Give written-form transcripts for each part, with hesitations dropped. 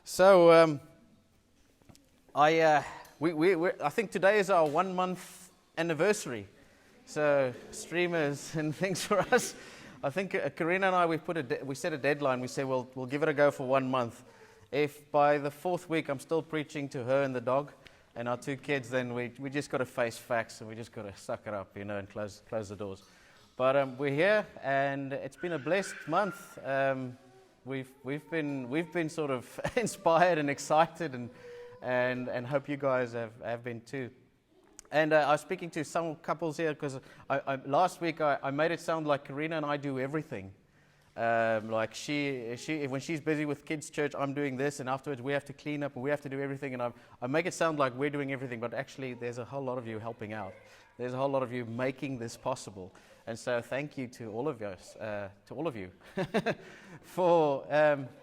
So I think today is our 1 month anniversary. So streamers and things for us. I think Karina and I we set a deadline. We said we'll give it a go for 1 month. If by the 4th week I'm still preaching to her and the dog and our 2 kids, then we just got to face facts and we just got to suck it up, and close the doors. But we're here and it's been a blessed month. We've been sort of inspired and excited and hope you guys have been too. And I was speaking to some couples here because last week I made it sound like Karina and I do everything. Like she when she's busy with kids' church, I'm doing this, and afterwards we have to clean up and we have to do everything. And I make it sound like we're doing everything, but actually there's a whole lot of you helping out. There's a whole lot of you making this possible. And so thank you to all of you, for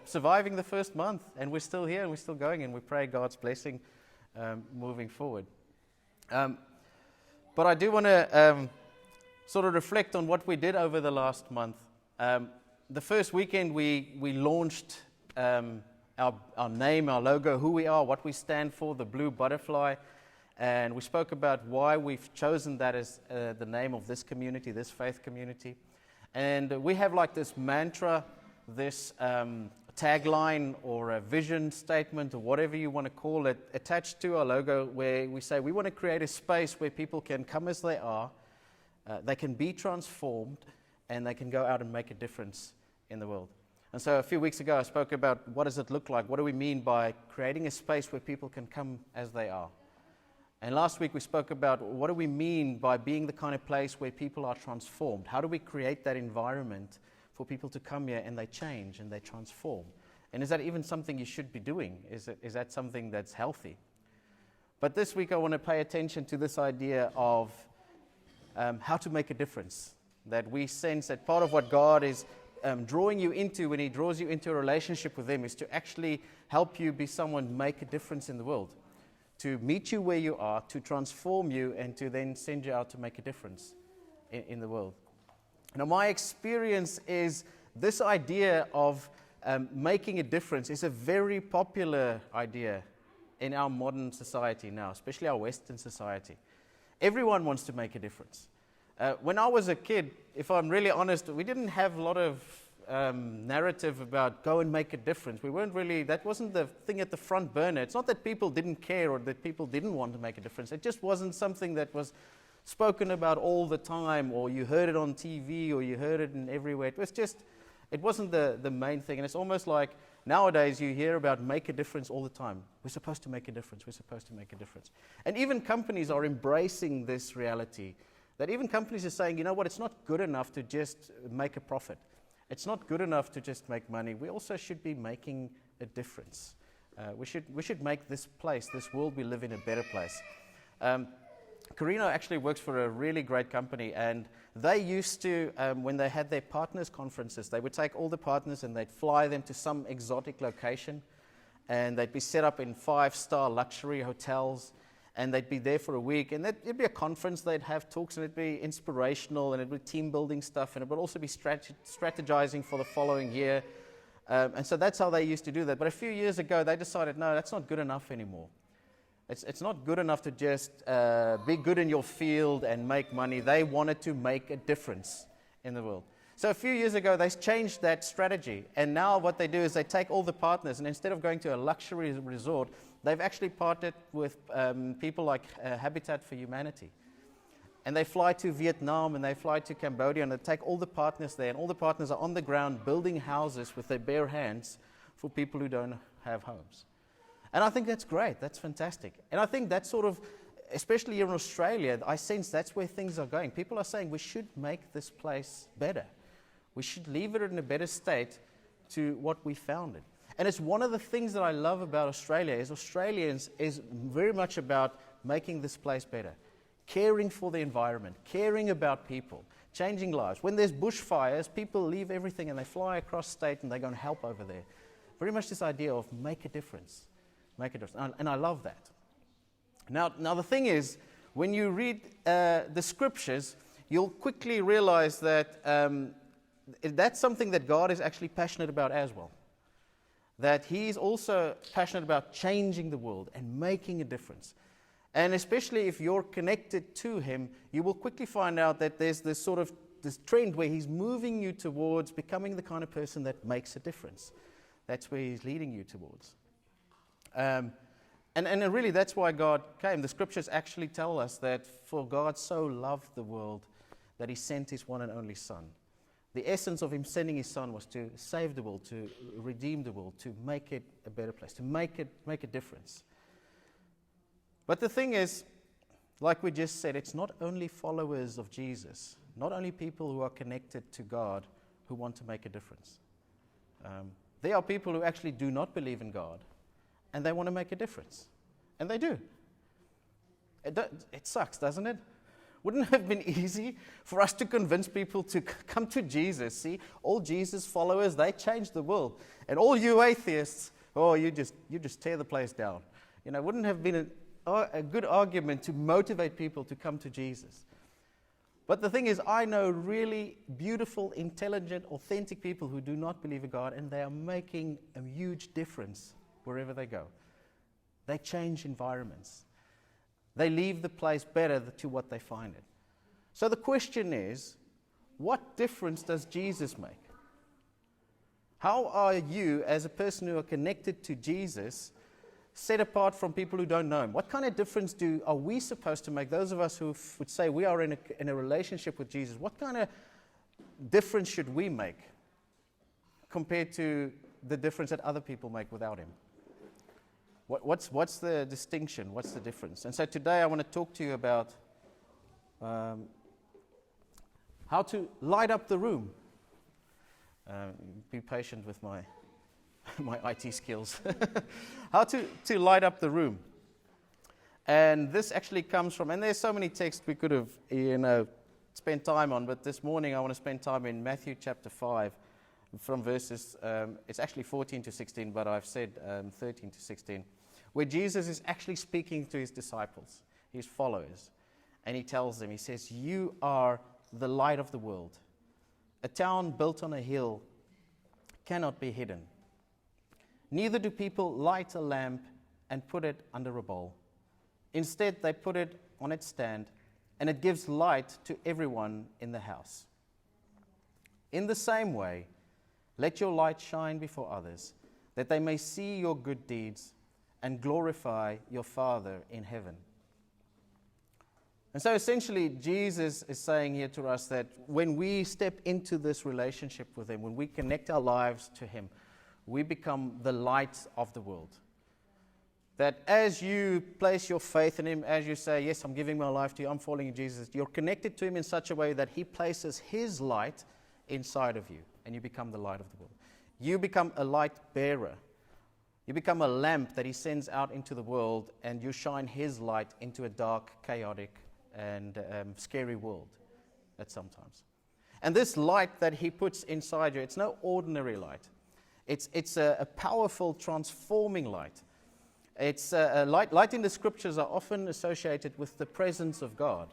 surviving the first month. And we're still here and we're still going, and we pray God's blessing moving forward. But I do want to sort of reflect on what we did over the last month. The first weekend we launched our name, our logo, who we are, what we stand for, the blue butterfly. And we spoke about why we've chosen that as the name of this community, this faith community. And we have like this mantra, this tagline or a vision statement or whatever you want to call it, attached to our logo, where we say we want to create a space where people can come as they are, they can be transformed, and they can go out and make a difference in the world. And so a few weeks ago I spoke about what does it look like, what do we mean by creating a space where people can come as they are. And last week we spoke about what do we mean by being the kind of place where people are transformed. How do we create that environment for people to come here and they change and they transform? And is that even something you should be doing? Is that something that's healthy? But this week I want to pay attention to this idea of how to make a difference. That we sense that part of what God is drawing you into when He draws you into a relationship with Him is to actually help you be someone make a difference in the world. To meet you where you are, to transform you, and to then send you out to make a difference in the world. Now, my experience is this idea of making a difference is a very popular idea in our modern society now, especially our Western society. Everyone wants to make a difference. When I was a kid, if I'm really honest, we didn't have a lot of narrative about go and make a difference. That wasn't the thing at the front burner. It's not that people didn't care or that people didn't want to make a difference. It just wasn't something that was spoken about all the time, or you heard it on TV, or you heard it in everywhere. It wasn't the main thing. And it's almost like nowadays you hear about make a difference all the time. We're supposed to make a difference. We're supposed to make a difference. And even companies are embracing this reality. That even companies are saying, you know what, it's not good enough to just make a profit. It's not good enough to just make money. We also should be making a difference. We should make this place, this world we live in, a better place. Karina actually works for a really great company, and they used to, when they had their partners conferences, they would take all the partners and they'd fly them to some exotic location, and they'd be set up in 5-star luxury hotels, and they'd be there for a week, and it'd be a conference, they'd have talks, and it'd be inspirational, and it'd be team building stuff, and it would also be strategizing for the following year. And so that's how they used to do that. But a few years ago, they decided, no, that's not good enough anymore. It's not good enough to just be good in your field and make money. They wanted to make a difference in the world. So a few years ago, they changed that strategy. And now what they do is they take all the partners, and instead of going to a luxury resort, they've actually partnered with people like Habitat for Humanity. And they fly to Vietnam and they fly to Cambodia, and they take all the partners there, and all the partners are on the ground building houses with their bare hands for people who don't have homes. And I think that's great. That's fantastic. And I think that's sort of, especially here in Australia, I sense that's where things are going. People are saying we should make this place better. We should leave it in a better state to what we found it. And it's one of the things that I love about Australia is Australians is very much about making this place better, caring for the environment, caring about people, changing lives. When there's bushfires, people leave everything and they fly across state and they go and help over there. Very much this idea of make a difference. Make a difference. And I love that. Now the thing is, when you read the scriptures, you'll quickly realize that that's something that God is actually passionate about as well. that he's also passionate about changing the world and making a difference. And especially if you're connected to him, you will quickly find out that there's this trend where he's moving you towards becoming the kind of person that makes a difference. That's where he's leading you towards. And really, that's why God came. The scriptures actually tell us that for God so loved the world that he sent his one and only Son. The essence of him sending his Son was to save the world, to redeem the world, to make it a better place, to make a difference. But the thing is, like we just said, it's not only followers of Jesus, not only people who are connected to God who want to make a difference. There are people who actually do not believe in God, and they want to make a difference. And they do. It sucks, doesn't it? Wouldn't it have been easy for us to convince people to come to Jesus? See, all Jesus followers, they changed the world. And all you atheists, you just tear the place down. Wouldn't have been a good argument to motivate people to come to Jesus. But the thing is, I know really beautiful, intelligent, authentic people who do not believe in God, and they are making a huge difference wherever they go. They change environments. They leave the place better to what they find it. So the question is, what difference does Jesus make? How are you, as a person who are connected to Jesus, set apart from people who don't know him? What kind of difference are we supposed to make? Those of us who would say we are in a relationship with Jesus, what kind of difference should we make compared to the difference that other people make without him? What's the distinction? What's the difference? And so today I want to talk to you about how to light up the room. Be patient with my IT skills. How to light up the room. And this actually comes from, and there's so many texts we could have spent time on, but this morning I want to spend time in Matthew chapter 5 from verses, it's actually 14 to 16, but I've said 13 to 16. Where Jesus is actually speaking to his disciples, his followers, and he tells them, he says, you are the light of the world. A town built on a hill cannot be hidden. Neither do people light a lamp and put it under a bowl. Instead, they put it on its stand, and it gives light to everyone in the house. In the same way, let your light shine before others, that they may see your good deeds and glorify your Father in heaven. And so essentially, Jesus is saying here to us that when we step into this relationship with him, when we connect our lives to him, we become the light of the world. That as you place your faith in him, as you say, yes, I'm giving my life to you, I'm following you, Jesus, you're connected to him in such a way that he places his light inside of you, and you become the light of the world. You become a light bearer. You become a lamp that he sends out into the world, and you shine his light into a dark, chaotic, and scary world at sometimes. And this light that he puts inside you, it's no ordinary light. It's a powerful, transforming light. It's a light in the scriptures are often associated with the presence of God.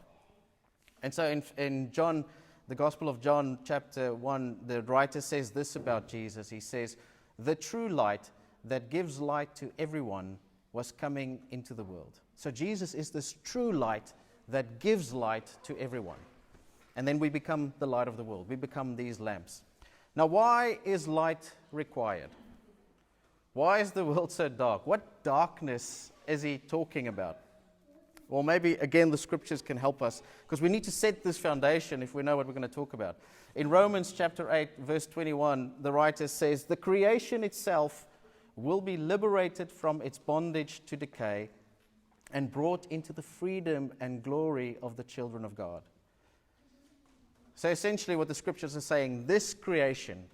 And so in John, the Gospel of John, chapter 1, the writer says this about Jesus. He says, the true light that gives light to everyone was coming into the world. So Jesus is this true light that gives light to everyone. And then we become the light of the world. We become these lamps. Now, why is light required? Why is the world so dark? What darkness is he talking about? Or maybe, again, the scriptures can help us, because we need to set this foundation if we know what we're going to talk about. In Romans chapter 8, verse 21, the writer says, the creation itself will be liberated from its bondage to decay and brought into the freedom and glory of the children of God. So essentially what the scriptures are saying, this creation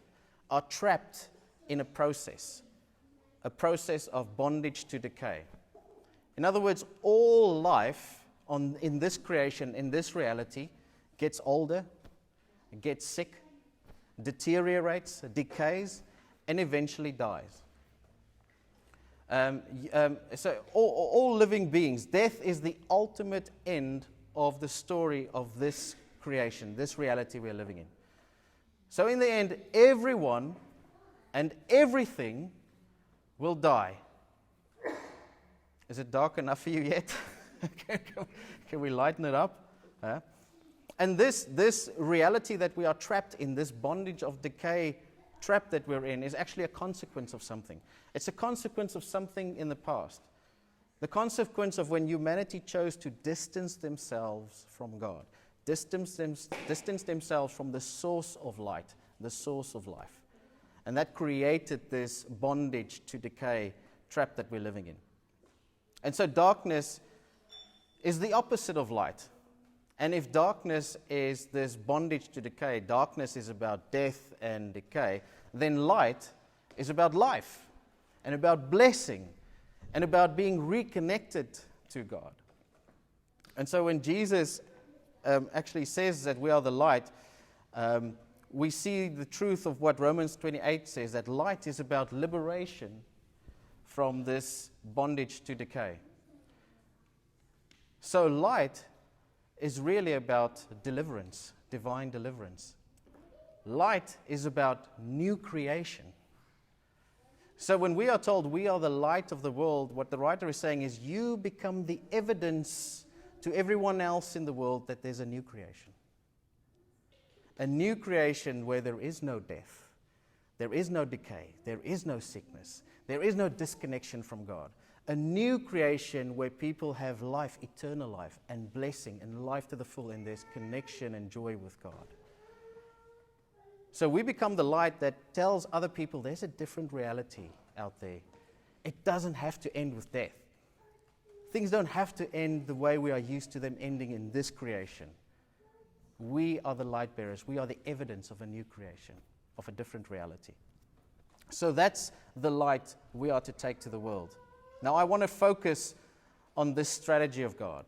are trapped in a process of bondage to decay. In other words, all life in this creation, in this reality, gets older, gets sick, deteriorates, decays, and eventually dies. So all living beings, death is the ultimate end of the story of this creation, this reality we're living in. So in the end, everyone and everything will die. Is it dark enough for you yet? Can we lighten it up? Huh? And this reality that we are trapped in, this bondage of decay trap that we're in, is actually a consequence of something. It's a consequence of something in the past. The consequence of when humanity chose to distance themselves from God, distance themselves from the source of light, the source of life. And that created this bondage to decay trap that we're living in. And so darkness is the opposite of light. And if darkness is this bondage to decay, darkness is about death and decay, then light is about life and about blessing and about being reconnected to God. And so when Jesus actually says that we are the light, we see the truth of what Romans 28 says, that light is about liberation from this bondage to decay. So light is really about deliverance, divine deliverance. Light is about new creation. So when we are told we are the light of the world, what the writer is saying is you become the evidence to everyone else in the world that there's a new creation. A new creation where there is no death, there is no decay, there is no sickness, there is no disconnection from God. A new creation where people have life, eternal life, and blessing, and life to the full, and there's connection and joy with God. So we become the light that tells other people there's a different reality out there. It doesn't have to end with death. Things don't have to end the way we are used to them ending in this creation. We are the light bearers. We are the evidence of a new creation, of a different reality. So that's the light we are to take to the world. Now I want to focus on this strategy of God.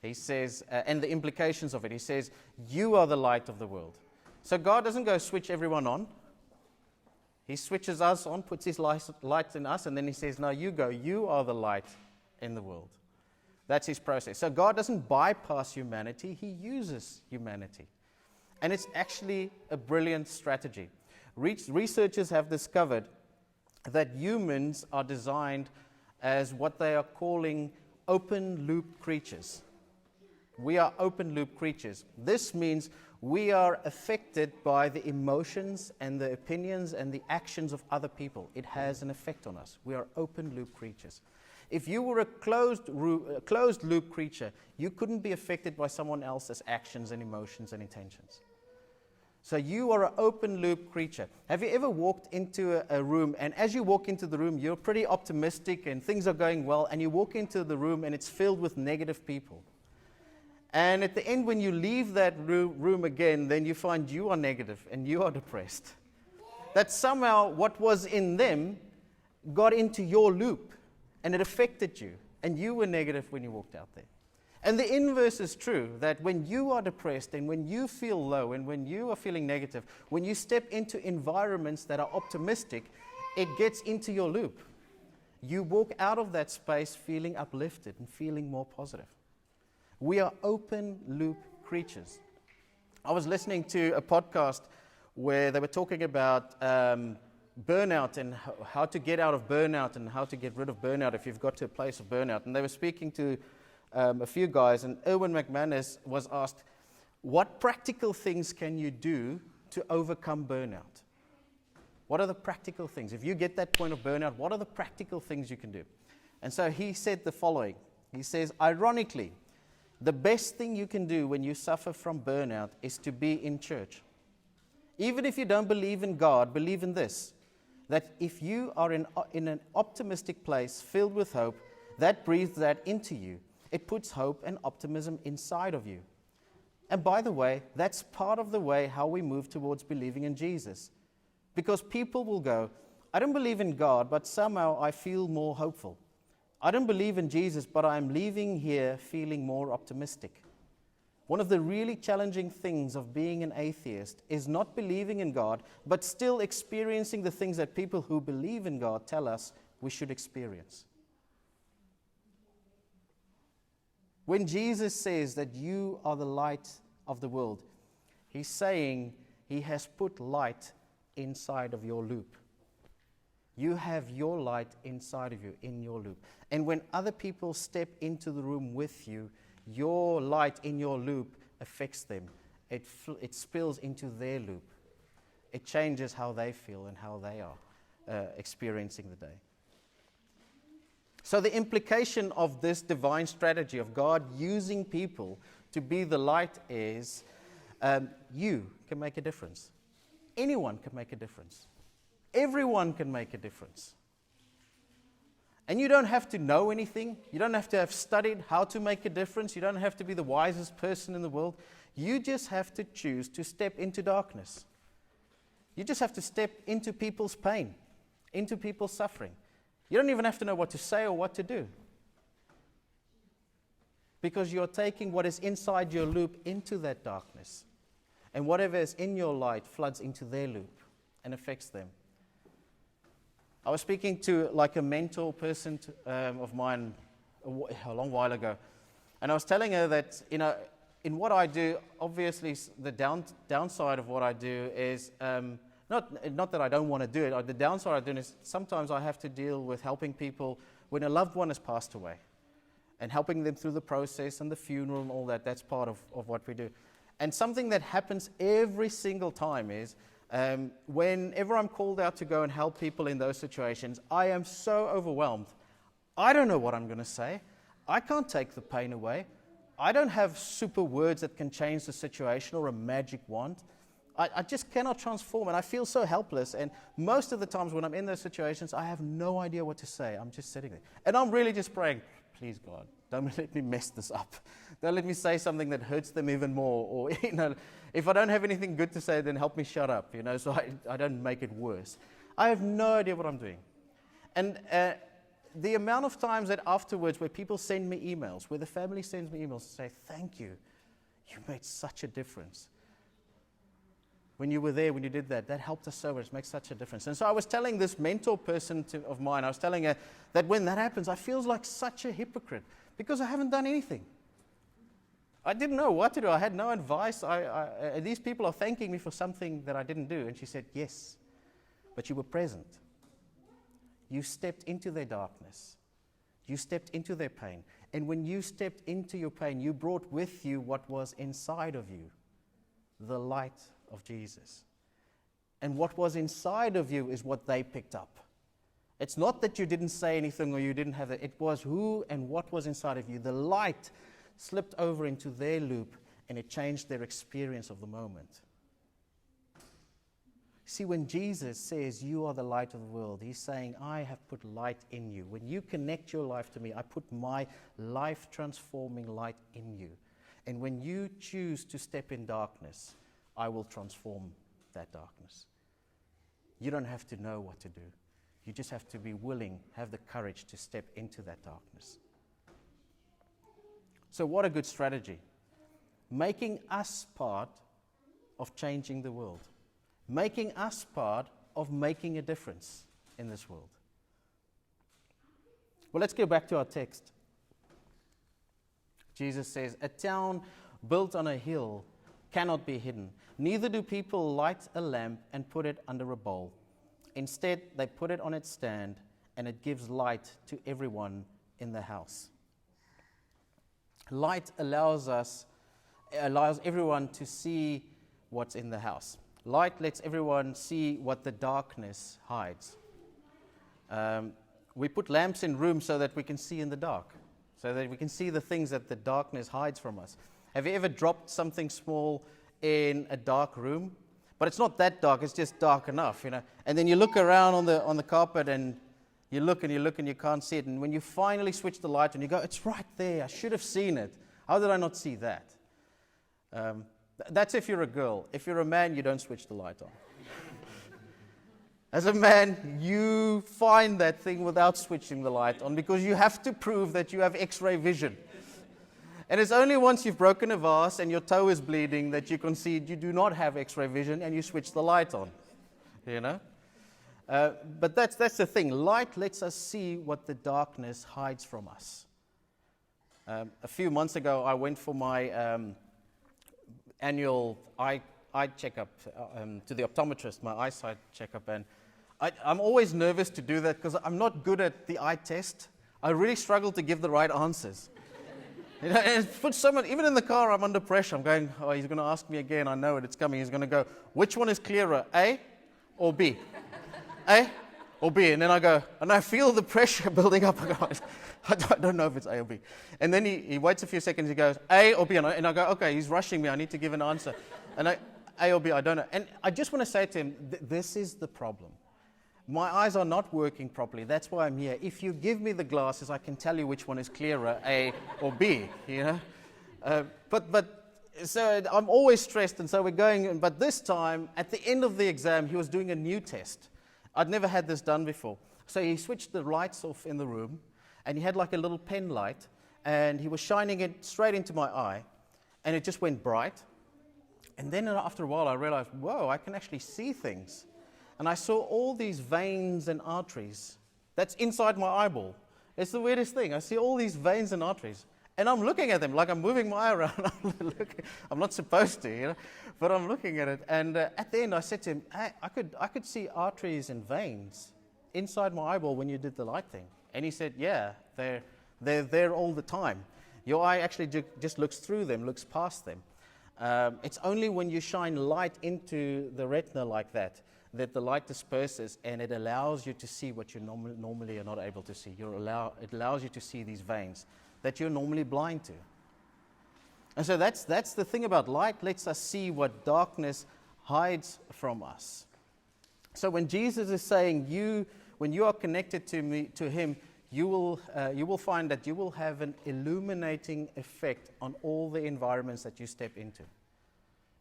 He says, and the implications of it. He says, you are the light of the world. So God doesn't go switch everyone on. He switches us on, puts his light in us, and then he says, no, you go. You are the light in the world. That's his process. So God doesn't bypass humanity. He uses humanity. And it's actually a brilliant strategy. Researchers have discovered that humans are designed as what they are calling open-loop creatures. We are open-loop creatures. This means we are affected by the emotions and the opinions and the actions of other people. It has an effect on us. We are open-loop creatures. If you were a closed-loop creature, you couldn't be affected by someone else's actions and emotions and intentions. So you are an open-loop creature. Have you ever walked into a room, and as you walk into the room, you're pretty optimistic and things are going well, and you walk into the room and it's filled with negative people? And at the end, when you leave that room again, then you find you are negative and you are depressed. That somehow what was in them got into your loop and it affected you. And you were negative when you walked out there. And the inverse is true, that when you are depressed and when you feel low and when you are feeling negative, when you step into environments that are optimistic, it gets into your loop. You walk out of that space feeling uplifted and feeling more positive. We are open loop creatures. I was listening to a podcast where they were talking about burnout and how to get out of burnout and how to get rid of burnout if you've got to a place of burnout. And they were speaking to a few guys, and Erwin McManus was asked, what practical things can you do to overcome burnout? What are the practical things? If you get that point of burnout, what are the practical things you can do? And so he said the following. He says, ironically, the best thing you can do when you suffer from burnout is to be in church. Even if you don't believe in God, believe in this, that if you are in an optimistic place filled with hope, that breathes that into you. It puts hope and optimism inside of you. And by the way, that's part of the way how we move towards believing in Jesus. Because people will go, I don't believe in God, but somehow I feel more hopeful. I don't believe in Jesus, but I'm leaving here feeling more optimistic. One of the really challenging things of being an atheist is not believing in God, but still experiencing the things that people who believe in God tell us we should experience. When Jesus says that you are the light of the world, he's saying he has put light inside of your loop. You have your light inside of you, in your loop. And when other people step into the room with you, your light in your loop affects them. It spills into their loop. It changes how they feel and how they are experiencing the day. So the implication of this divine strategy of God using people to be the light is you can make a difference. Anyone can make a difference. Everyone can make a difference. And you don't have to know anything. You don't have to have studied how to make a difference. You don't have to be the wisest person in the world. You just have to choose to step into darkness. You just have to step into people's pain, into people's suffering. You don't even have to know what to say or what to do. Because you're taking what is inside your loop into that darkness. And whatever is in your light floods into their loop and affects them. I was speaking to like a mentor person of mine a long while ago. And I was telling her that, in what I do, obviously the downside of what I do is, not that I don't want to do it, the downside of doing it is sometimes I have to deal with helping people when a loved one has passed away. And helping them through the process and the funeral and all that, that's part of what we do. And something that happens every single time is, whenever I'm called out to go and help people in those situations, I am so overwhelmed. I don't know what I'm going to say. I can't take the pain away. I don't have super words that can change the situation or a magic wand. I just cannot transform, and I feel so helpless. And most of the times when I'm in those situations, I have no idea what to say. I'm just sitting there. And I'm really just praying, please, God, don't let me mess this up. Don't let me say something that hurts them even more. Or, if I don't have anything good to say, then help me shut up, so I don't make it worse. I have no idea what I'm doing. And the amount of times that afterwards where people send me emails, where the family sends me emails to say, thank you, you made such a difference. When you were there, when you did that helped us so much, it makes such a difference. And so I was telling this mentor person of mine, I was telling her that when that happens, I feel like such a hypocrite because I haven't done anything. I didn't know what to do. I had no advice. These people are thanking me for something that I didn't do. And she said, yes, but you were present. You stepped into their darkness. You stepped into their pain. And when you stepped into your pain, you brought with you what was inside of you, the light of Jesus. And what was inside of you is what they picked up. It's not that you didn't say anything or you didn't have it. It was who and what was inside of you. The light slipped over into their loop and it changed their experience of the moment. See, when Jesus says you are the light of the world, he's saying, I have put light in you. When you connect your life to me, I put my life-transforming light in you. And when you choose to step in darkness, I will transform that darkness. You don't have to know what to do. You just have to be willing, have the courage to step into that darkness. So what a good strategy. Making us part of changing the world. Making us part of making a difference in this world. Well, let's go back to our text. Jesus says, a town built on a hill cannot be hidden. Neither do people light a lamp and put it under a bowl. Instead, they put it on its stand, and it gives light to everyone in the house. Light allows everyone to see what's in the house. Light lets everyone see what the darkness hides. We put lamps in rooms so that we can see in the dark, so that we can see the things that the darkness hides from us. Have you ever dropped something small in a dark room? But it's not that dark, it's just dark enough, And then you look around on the carpet and you look and you can't see it. And when you finally switch the light on, you go, it's right there, I should have seen it. How did I not see that? That's if you're a girl. If you're a man, you don't switch the light on. As a man, you find that thing without switching the light on because you have to prove that you have X-ray vision. And it's only once you've broken a vase and your toe is bleeding that you concede you do not have X-ray vision and you switch the light on. But that's the thing. Light lets us see what the darkness hides from us. A few months ago, I went for my annual eye checkup to the optometrist, my eyesight checkup, and I'm always nervous to do that because I'm not good at the eye test. I really struggle to give the right answers. You know, and it puts so much, even in the car, I'm under pressure. I'm going, oh, he's going to ask me again. I know it, it's coming. He's going to go, which one is clearer, A or B? A or B? And then I go, and I feel the pressure building up. I go, I don't know if it's A or B. And then he waits a few seconds. He goes, A or B? And I go, okay, he's rushing me. I need to give an answer. And A or B, I don't know. And I just want to say to him, this is the problem. My eyes are not working properly. That's why I'm here. If you give me the glasses, I can tell you which one is clearer, A or B, you know. So I'm always stressed, and so we're going. But this time, at the end of the exam, he was doing a new test. I'd never had this done before. So he switched the lights off in the room, and he had like a little pen light, and he was shining it straight into my eye, and it just went bright. And then after a while, I realized, whoa, I can actually see things. And I saw all these veins and arteries that's inside my eyeball. It's the weirdest thing. I see all these veins and arteries. And I'm looking at them like I'm moving my eye around. I'm not supposed to, you know, but I'm looking at it. And at the end, I said to him, hey, I could see arteries and veins inside my eyeball when you did the light thing. And he said, yeah, they're there all the time. Your eye actually just looks through them, looks past them. It's only when you shine light into the retina like that the light disperses, and it allows you to see what you normally are not able to see. It allows you to see these veins that you're normally blind to. And so that's the thing about light. Lets us see what darkness hides from us. So when Jesus is saying, when you are connected to him, you will find that you will have an illuminating effect on all the environments that you step into.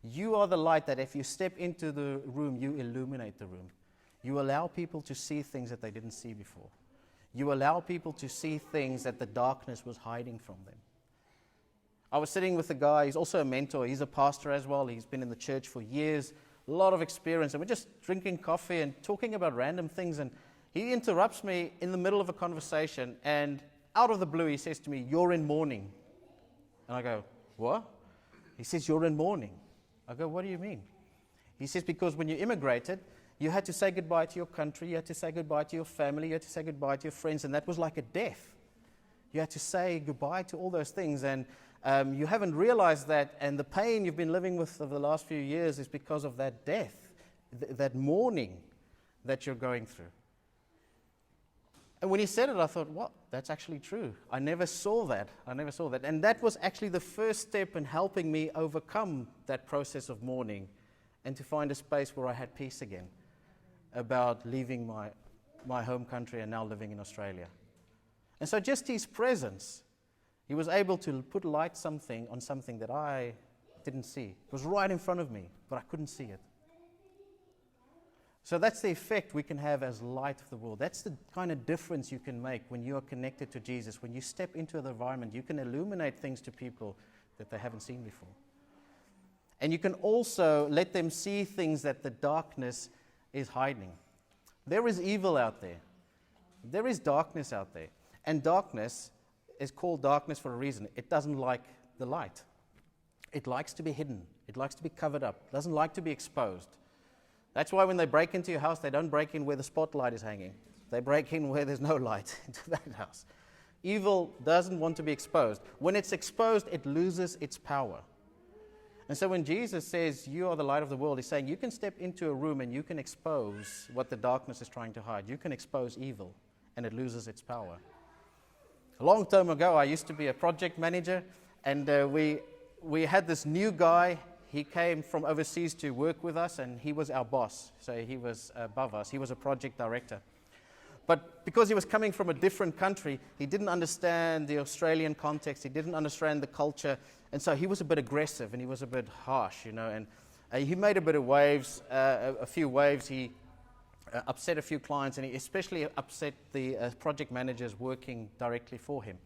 You are the light that if you step into the room, you illuminate the room. You allow people to see things that they didn't see before. You allow people to see things that the darkness was hiding from them. I was sitting with a guy, he's also a mentor, he's a pastor as well, he's been in the church for years, a lot of experience, and we're just drinking coffee and talking about random things, and he interrupts me in the middle of a conversation, and out of the blue he says to me, "You're in mourning." And I go, "What?" He says, "You're in mourning." I go, "What do you mean?" He says, "Because when you immigrated, you had to say goodbye to your country, you had to say goodbye to your family, you had to say goodbye to your friends, and that was like a death. You had to say goodbye to all those things, and you haven't realized that, and the pain you've been living with over the last few years is because of that death, that mourning that you're going through." And when he said it, I thought, what? That's actually true. I never saw that. And that was actually the first step in helping me overcome that process of mourning and to find a space where I had peace again about leaving my home country and now living in Australia. And so just his presence, he was able to put light on something that I didn't see. It was right in front of me, but I couldn't see it. So that's the effect we can have as light of the world. That's the kind of difference you can make when you are connected to Jesus. When you step into the environment, you can illuminate things to people that they haven't seen before. And you can also let them see things that the darkness is hiding. There is evil out there. There is darkness out there. And darkness is called darkness for a reason. It doesn't like the light. It likes to be hidden. It likes to be covered up. It doesn't like to be exposed. That's why when they break into your house, they don't break in where the spotlight is hanging. They break in where there's no light into that house. Evil doesn't want to be exposed. When it's exposed, it loses its power. And so when Jesus says, "You are the light of the world," he's saying you can step into a room and you can expose what the darkness is trying to hide. You can expose evil, and it loses its power. A long time ago, I used to be a project manager, and we had this new guy. He came from overseas to work with us, and he was our boss. So he was above us. He was a project director. But because he was coming from a different country, he didn't understand the Australian context. He didn't understand the culture. And so he was a bit aggressive, and he was a bit harsh, you know. And he made a bit of waves, a few waves. He upset a few clients, and he especially upset the project managers working directly for him.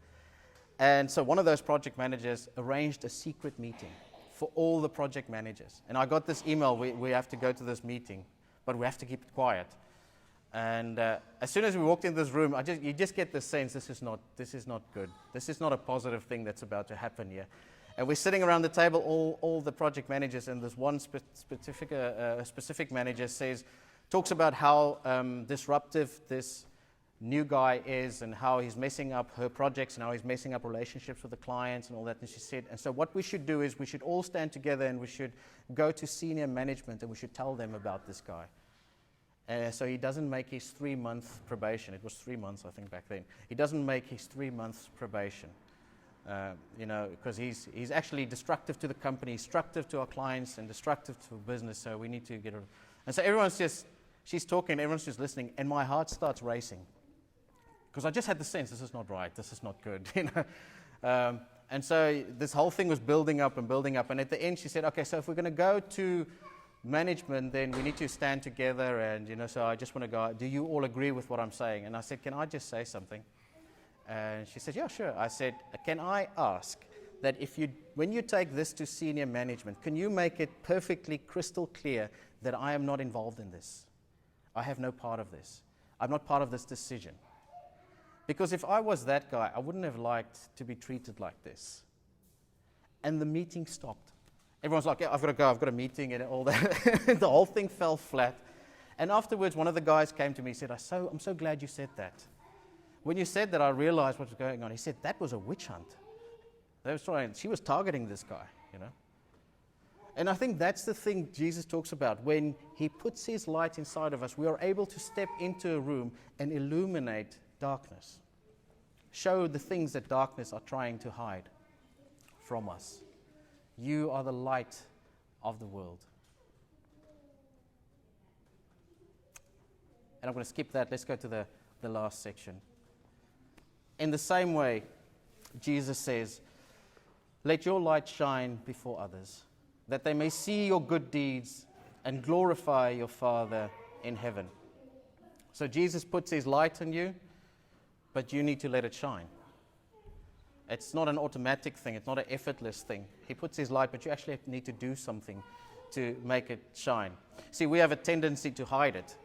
And so one of those project managers arranged a secret meeting for all the project managers. And I got this email, we have to go to this meeting, but we have to keep it quiet. And as soon as we walked into this room, you just get the sense this is not good. This is not a positive thing that's about to happen here. And we're sitting around the table, all the project managers, and this one specific manager says Talks about how disruptive this new guy is and how he's messing up her projects and how he's messing up relationships with the clients and all that. And she said, and so what we should do is we should all stand together and we should go to senior management and we should tell them about this guy. So he doesn't make his 3-month probation. It was 3 months, I think, back then. He doesn't make his 3 months probation, because he's actually destructive to the company, destructive to our clients, and destructive to business. So we need to get rid of. And so she's talking, everyone's just listening, and my heart starts racing, because I just had the sense this is not right, this is not good, and so this whole thing was building up, and at the end she said, okay, so if we're going to go to management, then we need to stand together, and so I just want to go, do you all agree with what I'm saying? And I said, can I just say something? And she said, yeah, sure. I said, can I ask that when you take this to senior management, can you make it perfectly crystal clear that I am not involved in this? I have no part of this. I'm not part of this decision. Because if I was that guy, I wouldn't have liked to be treated like this. And the meeting stopped. Everyone's like, yeah, I've got to go, I've got a meeting and all that. The whole thing fell flat. And afterwards, one of the guys came to me and said, I'm so glad you said that. When you said that, I realized what was going on. He said, that was a witch hunt. She was targeting this guy, And I think that's the thing Jesus talks about. When he puts his light inside of us, we are able to step into a room and illuminate darkness. Show the things that darkness are trying to hide from us. You are the light of the world. And I'm going to skip that. Let's go to the last section. In the same way, Jesus says, let your light shine before others, that they may see your good deeds and glorify your Father in heaven. So Jesus puts his light on you, but you need to let it shine. It's not an automatic thing. It's not an effortless thing. He puts his light, but you actually need to do something to make it shine. See, we have a tendency to hide it.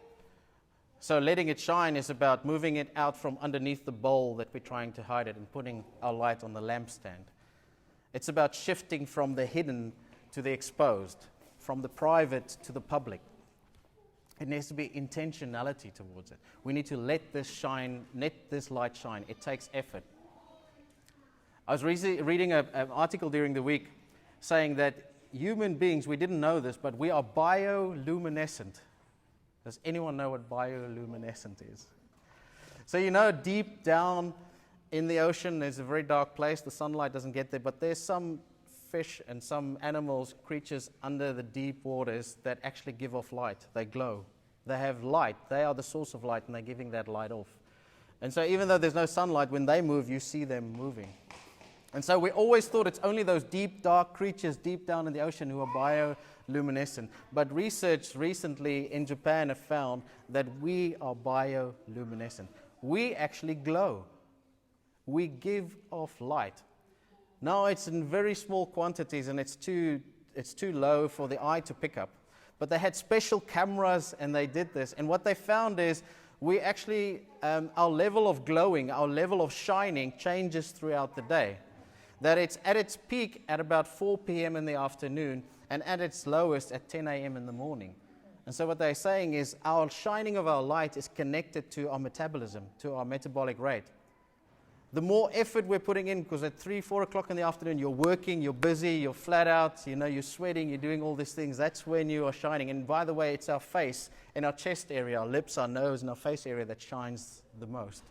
So letting it shine is about moving it out from underneath the bowl that we're trying to hide it and putting our light on the lampstand. It's about shifting from the hidden to the exposed, from the private to the public. It needs to be intentionality towards it. We need to let this light shine. It takes effort. I was reading an article during the week saying that human beings, we didn't know this, but we are bioluminescent. Does anyone know what bioluminescent is? So deep down in the ocean, there's a very dark place. The sunlight doesn't get there, but there's some fish and some animals, creatures under the deep waters that actually give off light. They glow. They have light. They are the source of light, and they're giving that light off. And so even though there's no sunlight, when they move, you see them moving. And so we always thought it's only those deep, dark creatures deep down in the ocean who are bioluminescent. But research recently in Japan have found that we are bioluminescent. We actually glow. We give off light. Now it's in very small quantities and it's too low for the eye to pick up. But they had special cameras and they did this. And what they found is we actually, our level of glowing, our level of shining changes throughout the day. That it's at its peak at about 4 p.m. in the afternoon and at its lowest at 10 a.m. in the morning. And so what they're saying is our shining of our light is connected to our metabolism, to our metabolic rate. The more effort we're putting in, because at 3, 4 o'clock in the afternoon, you're working, you're busy, you're flat out, you're sweating, you're doing all these things, that's when you are shining. And by the way, it's our face and our chest area, our lips, our nose, and our face area that shines the most.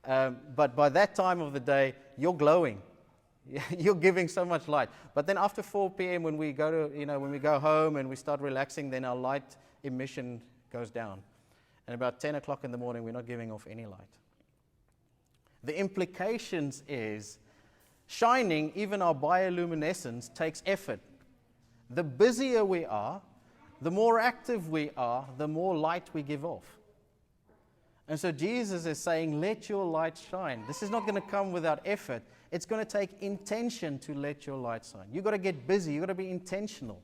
But by that time of the day, you're glowing. You're giving so much light. But then after 4 p.m. when we go home and we start relaxing, then our light emission goes down. And about 10 o'clock in the morning, we're not giving off any light. The implications is shining, even our bioluminescence, takes effort. The busier we are, the more active we are, the more light we give off. And so Jesus is saying, let your light shine. This is not going to come without effort. It's going to take intention to let your light shine. You've got to get busy. You've got to be intentional.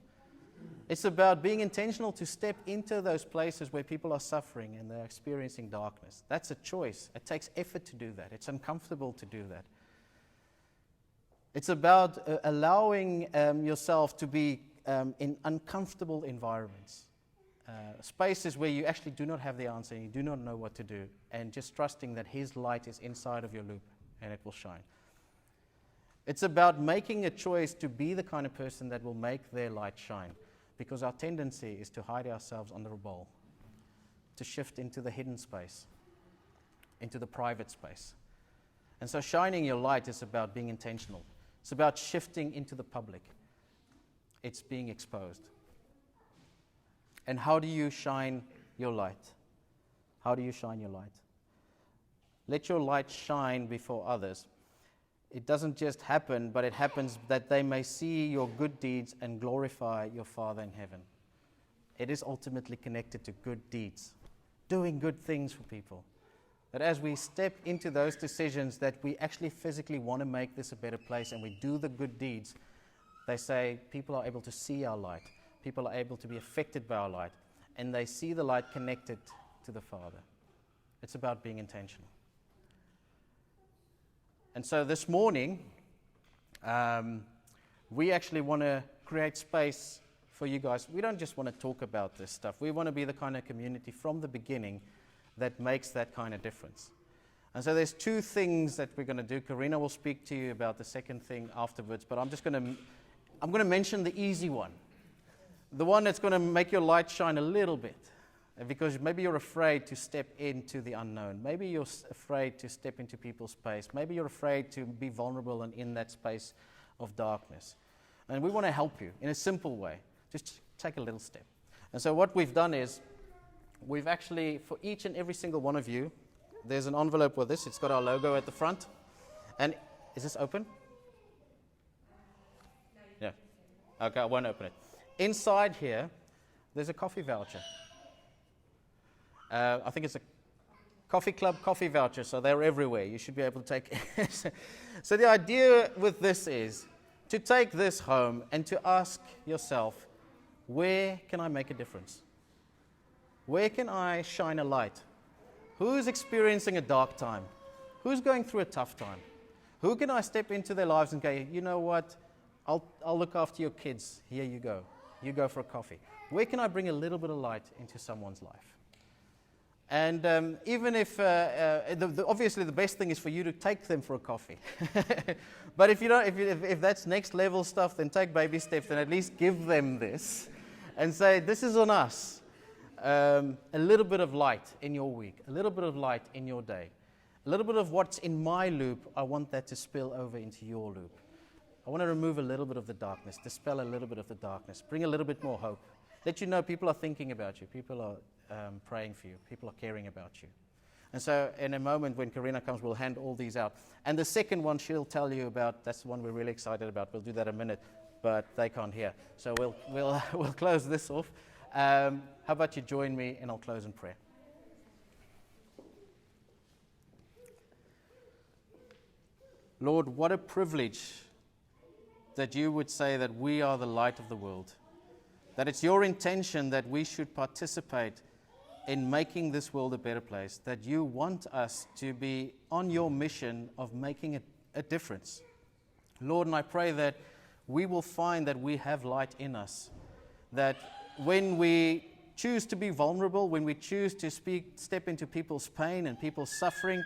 It's about being intentional to step into those places where people are suffering and they're experiencing darkness. That's a choice. It takes effort to do that. It's uncomfortable to do that. It's about allowing yourself to be in uncomfortable environments. spaces where you actually do not have the answer and you do not know what to do, and just trusting that His light is inside of your loop and it will shine. It's about making a choice to be the kind of person that will make their light shine, because our tendency is to hide ourselves under a bowl, to shift into the hidden space, into the private space. And so shining your light is about being intentional. It's about shifting into the public. It's being exposed. And how do you shine your light? How do you shine your light? Let your light shine before others. It doesn't just happen, but it happens that they may see your good deeds and glorify your Father in heaven. It is ultimately connected to good deeds, doing good things for people. That as we step into those decisions that we actually physically want to make this a better place and we do the good deeds, they say people are able to see our light. People are able to be affected by our light, and they see the light connected to the Father. It's about being intentional. And so this morning, we actually want to create space for you guys. We don't just want to talk about this stuff. We want to be the kind of community from the beginning that makes that kind of difference. And so there's two things that we're going to do. Karina will speak to you about the second thing afterwards, but I'm going to mention the easy one. The one that's going to make your light shine a little bit, because maybe you're afraid to step into the unknown. Maybe you're afraid to step into people's space. Maybe you're afraid to be vulnerable and in that space of darkness. And we want to help you in a simple way. Just take a little step. And so what we've done is, we've actually, for each and every single one of you, there's an envelope with this. It's got our logo at the front. And is this open? Yeah. Okay, I won't open it. Inside here, there's a coffee voucher. I think it's a coffee club coffee voucher, so they're everywhere. You should be able to take it. So the idea with this is to take this home and to ask yourself, where can I make a difference? Where can I shine a light? Who's experiencing a dark time? Who's going through a tough time? Who can I step into their lives and go, you know what? I'll look after your kids. Here you go. You go for a coffee. Where can I bring a little bit of light into someone's life? And even if, obviously the best thing is for you to take them for a coffee. But if that's next level stuff, then take baby steps and at least give them this and say, this is on us. A little bit of light in your week, a little bit of light in your day, a little bit of what's in my loop, I want that to spill over into your loop. I want to remove a little bit of the darkness, dispel a little bit of the darkness, bring a little bit more hope. Let you know people are thinking about you, people are praying for you, people are caring about you. And so in a moment when Karina comes, we'll hand all these out. And the second one she'll tell you about, that's the one we're really excited about. We'll do that in a minute, but they can't hear. So we'll close this off. How about you join me and I'll close in prayer. Lord, what a privilege that you would say that we are the light of the world, that it's your intention that we should participate in making this world a better place, that you want us to be on your mission of making a difference. Lord, and I pray that we will find that we have light in us, that when we choose to be vulnerable, when we choose to step into people's pain and people's suffering,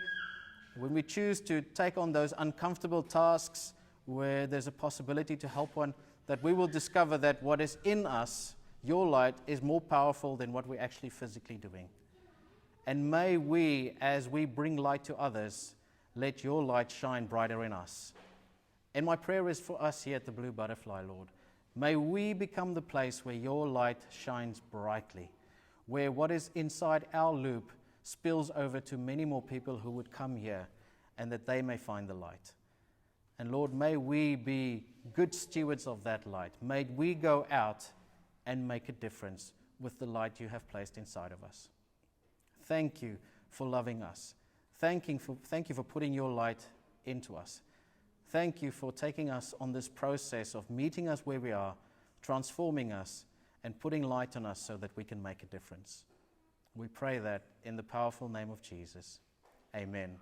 when we choose to take on those uncomfortable tasks where there's a possibility to help one, that we will discover that what is in us, your light, is more powerful than what we're actually physically doing. And may we, as we bring light to others, let your light shine brighter in us. And my prayer is for us here at the Blue Butterfly, Lord. May we become the place where your light shines brightly, where what is inside our loop spills over to many more people who would come here, and that they may find the light. And Lord, may we be good stewards of that light. May we go out and make a difference with the light you have placed inside of us. Thank you for loving us. Thank you for putting your light into us. Thank you for taking us on this process of meeting us where we are, transforming us, and putting light on us so that we can make a difference. We pray that in the powerful name of Jesus. Amen.